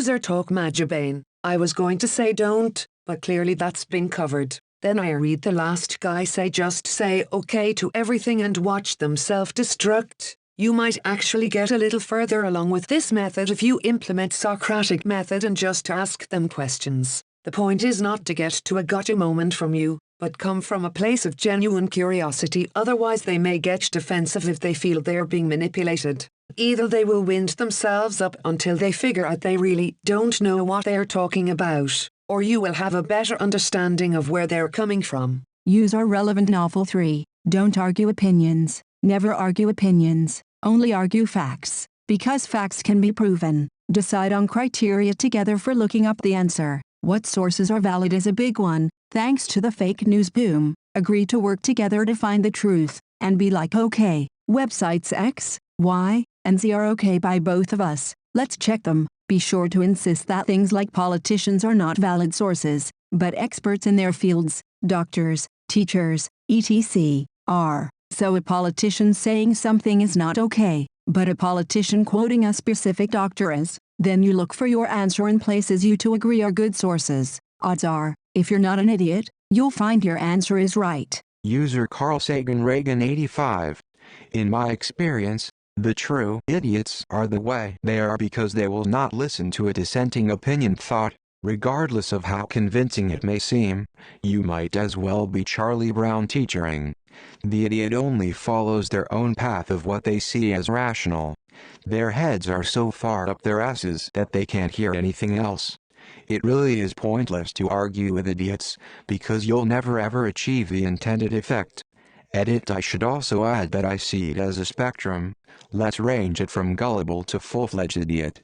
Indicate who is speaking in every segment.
Speaker 1: User talk Majabane. I was going to say don't, but clearly that's been covered. Then I read the last guy say just say okay to everything and watch them self-destruct. You might actually get a little further along with this method if you implement Socratic method and just ask them questions. The point is not to get to a gotcha moment from you, but come from a place of genuine curiosity, otherwise they may get defensive if they feel they're being manipulated. Either they will wind themselves up until they figure out they really don't know what they're talking about, or you will have a better understanding of where they're coming from.
Speaker 2: Use our relevant novel 3. Don't argue opinions. Never argue opinions, only argue facts, because facts can be proven. Decide on criteria together for looking up the answer. What sources are valid is a big one, thanks to the fake news boom. Agree to work together to find the truth, and be like okay, websites X, Y, and Z are okay by both of us, let's check them. Be sure to insist that things like politicians are not valid sources, but experts in their fields, doctors, teachers, etc., are. So a politician saying something is not okay, but a politician quoting a specific doctor is, then you look for your answer in places you two agree are good sources. Odds are, if you're not an idiot, you'll find your answer is right.
Speaker 3: User Carl Sagan Reagan 85. In my experience, the true idiots are the way they are because they will not listen to a dissenting opinion thought, regardless of how convincing it may seem. You might as well be Charlie Brown teaching. The idiot only follows their own path of what they see as rational. Their heads are so far up their asses that they can't hear anything else. It really is pointless to argue with idiots, because you'll never ever achieve the intended effect. Edit. I should also add that I see it as a spectrum. Let's range it from gullible to full-fledged idiot.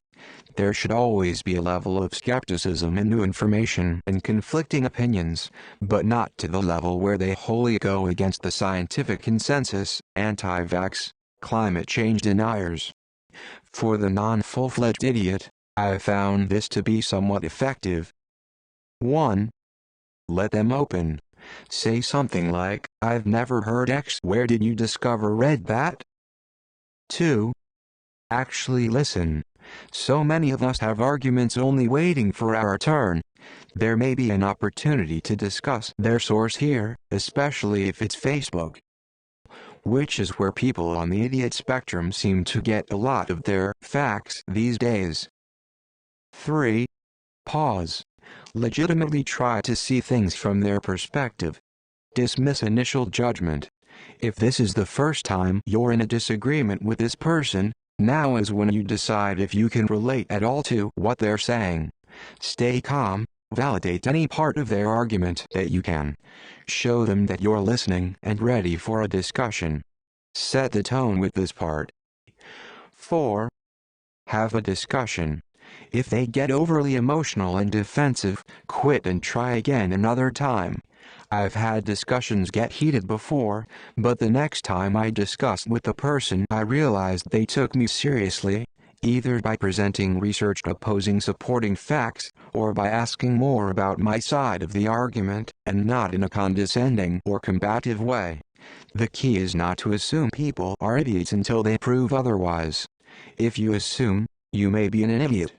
Speaker 3: There should always be a level of skepticism in new information and conflicting opinions, but not to the level where they wholly go against the scientific consensus, anti-vax, climate change deniers. For the non-full-fledged idiot, I have found this to be somewhat effective. 1. Let them open. Say something like, I've never heard X. Where did you discover read that? 2. Actually listen. So many of us have arguments only waiting for our turn. There may be an opportunity to discuss their source here, especially if it's Facebook, which is where people on the idiot spectrum seem to get a lot of their facts these days. 3. Pause. Legitimately try to see things from their perspective. Dismiss initial judgment. If this is the first time you're in a disagreement with this person, now is when you decide if you can relate at all to what they're saying. Stay calm, validate any part of their argument that you can. Show them that you're listening and ready for a discussion. Set the tone with this part. 4. Have a discussion. If they get overly emotional and defensive, quit and try again another time. I've had discussions get heated before, but the next time I discussed with the person I realized they took me seriously, either by presenting research opposing supporting facts, or by asking more about my side of the argument, and not in a condescending or combative way. The key is not to assume people are idiots until they prove otherwise. If you assume, you may be an idiot.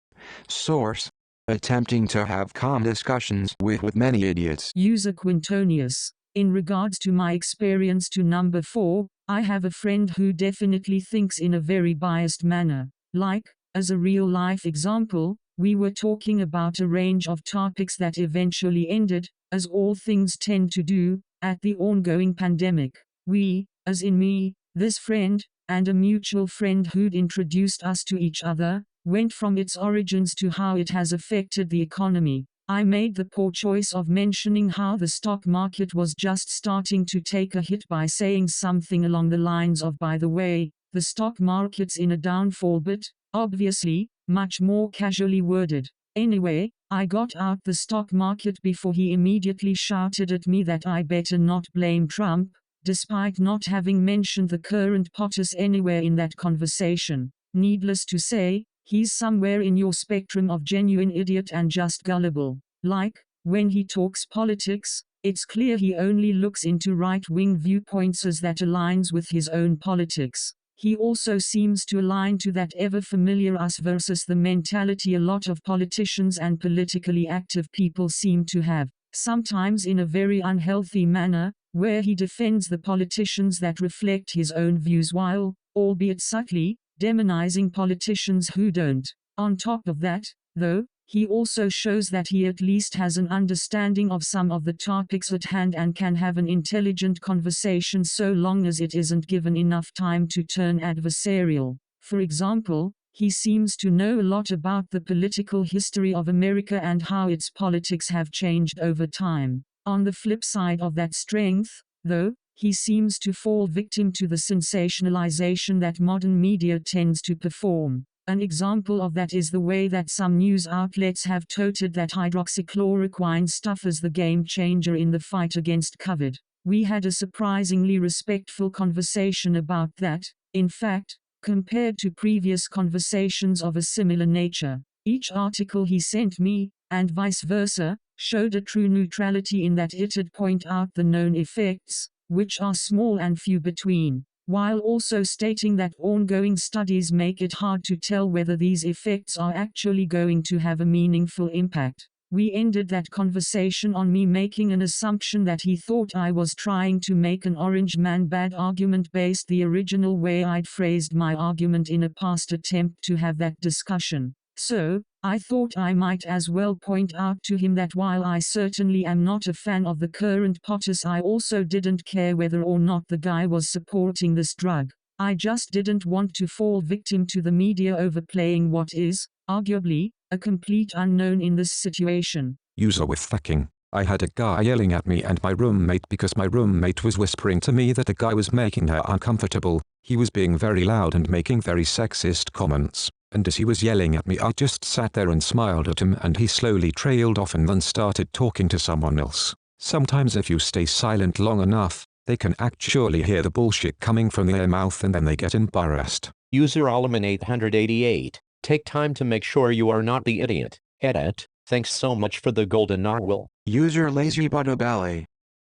Speaker 3: Source: attempting to have calm discussions with many idiots.
Speaker 4: User Quintonius. In regards to my experience to number 4, I have a friend who definitely thinks in a very biased manner. Like, as a real-life example, we were talking about a range of topics that eventually ended, as all things tend to do, at the ongoing pandemic. We, as in me, this friend, and a mutual friend who'd introduced us to each other, went from its origins to how it has affected the economy. I made the poor choice of mentioning how the stock market was just starting to take a hit by saying something along the lines of, by the way, the stock market's in a downfall, but, obviously, much more casually worded. Anyway, I got out the stock market before he immediately shouted at me that I better not blame Trump, despite not having mentioned the current POTUS anywhere in that conversation. Needless to say, he's somewhere in your spectrum of genuine idiot and just gullible. Like, when he talks politics, it's clear he only looks into right-wing viewpoints as that aligns with his own politics. He also seems to align to that ever-familiar us versus the mentality a lot of politicians and politically active people seem to have, sometimes in a very unhealthy manner, where he defends the politicians that reflect his own views while, albeit subtly, demonizing politicians who don't. On top of that, though, he also shows that he at least has an understanding of some of the topics at hand and can have an intelligent conversation so long as it isn't given enough time to turn adversarial. For example, he seems to know a lot about the political history of America and how its politics have changed over time. On the flip side of that strength, though, he seems to fall victim to the sensationalization that modern media tends to perform. An example of that is the way that some news outlets have touted that hydroxychloroquine stuff as the game changer in the fight against COVID. We had a surprisingly respectful conversation about that. In fact, compared to previous conversations of a similar nature, each article he sent me, and vice versa, showed a true neutrality in that it'd point out the known effects, which are small and few between, while also stating that ongoing studies make it hard to tell whether these effects are actually going to have a meaningful impact. We ended that conversation on me making an assumption that he thought I was trying to make an orange man bad argument based the original way I'd phrased my argument in a past attempt to have that discussion. So, I thought I might as well point out to him that while I certainly am not a fan of the current POTUS, I also didn't care whether or not the guy was supporting this drug. I just didn't want to fall victim to the media overplaying what is, arguably, a complete unknown in this situation.
Speaker 3: User with fucking. I had a guy yelling at me and my roommate because my roommate was whispering to me that the guy was making her uncomfortable. He was being very loud and making very sexist comments. And as he was yelling at me, I just sat there and smiled at him, and he slowly trailed off and then started talking to someone else. Sometimes if you stay silent long enough, they can actually hear the bullshit coming from their mouth and then they get embarrassed.
Speaker 5: User Alaman 888. Take time to make sure you are not the idiot. Edit. Thanks so much for the golden narwhal.
Speaker 3: User Lazy Butter Belly.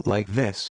Speaker 3: Like this.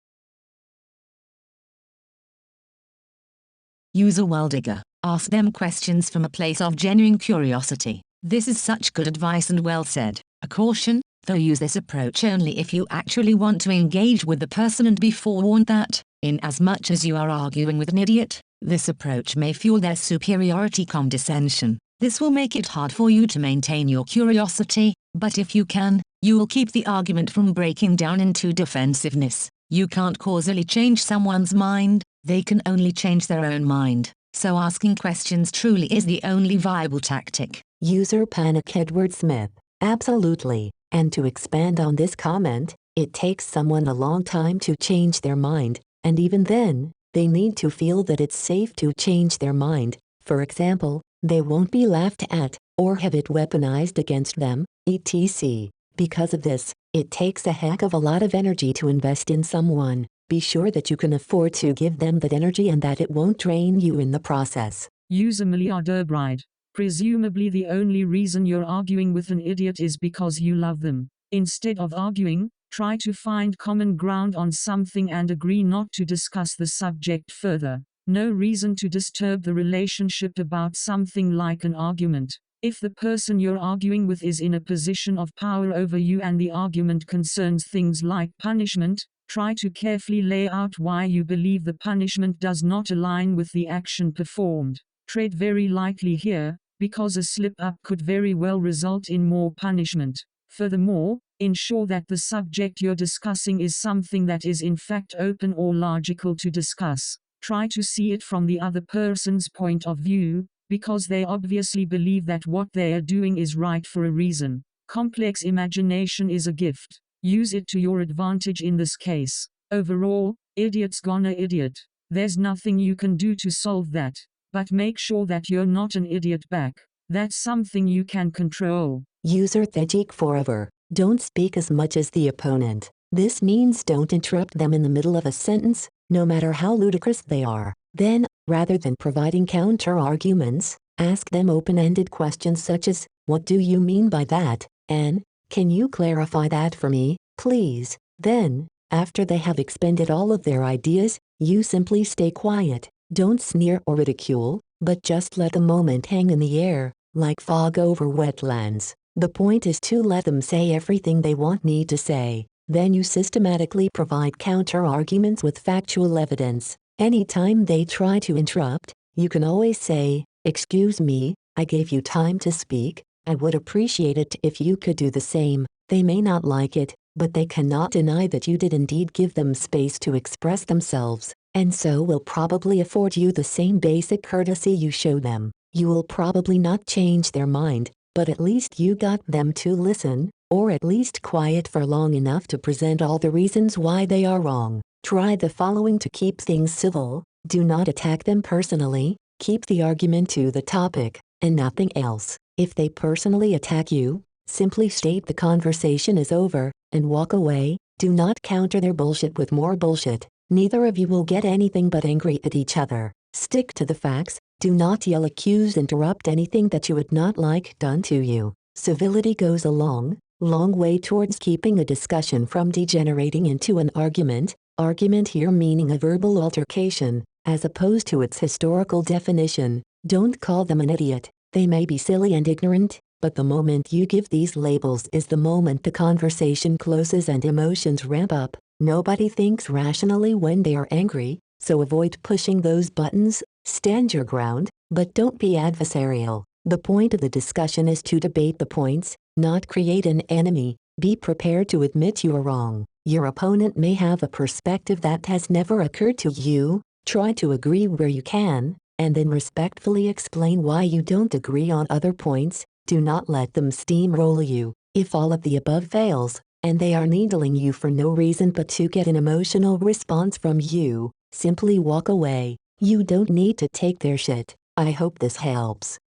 Speaker 6: User Welldigger. Ask them questions from a place of genuine curiosity. This is such good advice and well said. A caution, though, use this approach only if you actually want to engage with the person and be forewarned that, in as much as you are arguing with an idiot, this approach may fuel their superiority condescension. This will make it hard for you to maintain your curiosity, but if you can, you will keep the argument from breaking down into defensiveness. You can't causally change someone's mind, they can only change their own mind. So asking questions truly is the only viable tactic.
Speaker 7: User Panic Edward Smith. Absolutely. And to expand on this comment, it takes someone a long time to change their mind, and even then, they need to feel that it's safe to change their mind. For example, they won't be laughed at, or have it weaponized against them, etc. Because of this, it takes a heck of a lot of energy to invest in someone. Be sure that you can afford to give them that energy and that it won't drain you in the process.
Speaker 4: User Milliarderbride. Presumably the only reason you're arguing with an idiot is because you love them. Instead of arguing, try to find common ground on something and agree not to discuss the subject further. No reason to disturb the relationship about something like an argument. If the person you're arguing with is in a position of power over you and the argument concerns things like punishment, try to carefully lay out why you believe the punishment does not align with the action performed. Tread very lightly here, because a slip-up could very well result in more punishment. Furthermore, ensure that the subject you're discussing is something that is in fact open or logical to discuss. Try to see it from the other person's point of view, because they obviously believe that what they are doing is right for a reason. Complex imagination is a gift. Use it to your advantage in this case. Overall, idiot's gonna idiot. There's nothing you can do to solve that. But make sure that you're not an idiot back. That's something you can control.
Speaker 7: User Thejik Forever. Don't speak as much as the opponent. This means don't interrupt them in the middle of a sentence, no matter how ludicrous they are. Then, rather than providing counter-arguments, ask them open-ended questions such as, "What do you mean by that?" and, "Can you clarify that for me, please?" Then, after they have expended all of their ideas, you simply stay quiet. Don't sneer or ridicule, but just let the moment hang in the air, like fog over wetlands. The point is to let them say everything they need to say. Then you systematically provide counter-arguments with factual evidence. Anytime they try to interrupt, you can always say, "Excuse me, I gave you time to speak. I would appreciate it if you could do the same." They may not like it, but they cannot deny that you did indeed give them space to express themselves, and so will probably afford you the same basic courtesy you show them. You will probably not change their mind, but at least you got them to listen, or at least quiet for long enough to present all the reasons why they are wrong. Try the following to keep things civil: do not attack them personally, keep the argument to the topic, and nothing else. If they personally attack you, simply state the conversation is over, and walk away. Do not counter their bullshit with more bullshit. Neither of you will get anything but angry at each other. Stick to the facts. Do not yell, accuse, interrupt anything that you would not like done to you. Civility goes a long way towards keeping a discussion from degenerating into an argument. Argument here meaning a verbal altercation, as opposed to its historical definition. Don't call them an idiot. They may be silly and ignorant, but the moment you give these labels is the moment the conversation closes and emotions ramp up. Nobody thinks rationally when they are angry, so avoid pushing those buttons. Stand your ground, but don't be adversarial. The point of the discussion is to debate the points, not create an enemy. Be prepared to admit you are wrong. Your opponent may have a perspective that has never occurred to you. Try to agree where you can, and then respectfully explain why you don't agree on other points. Do not let them steamroll you. If all of the above fails, and they are needling you for no reason but to get an emotional response from you, simply walk away. You don't need to take their shit. I hope this helps.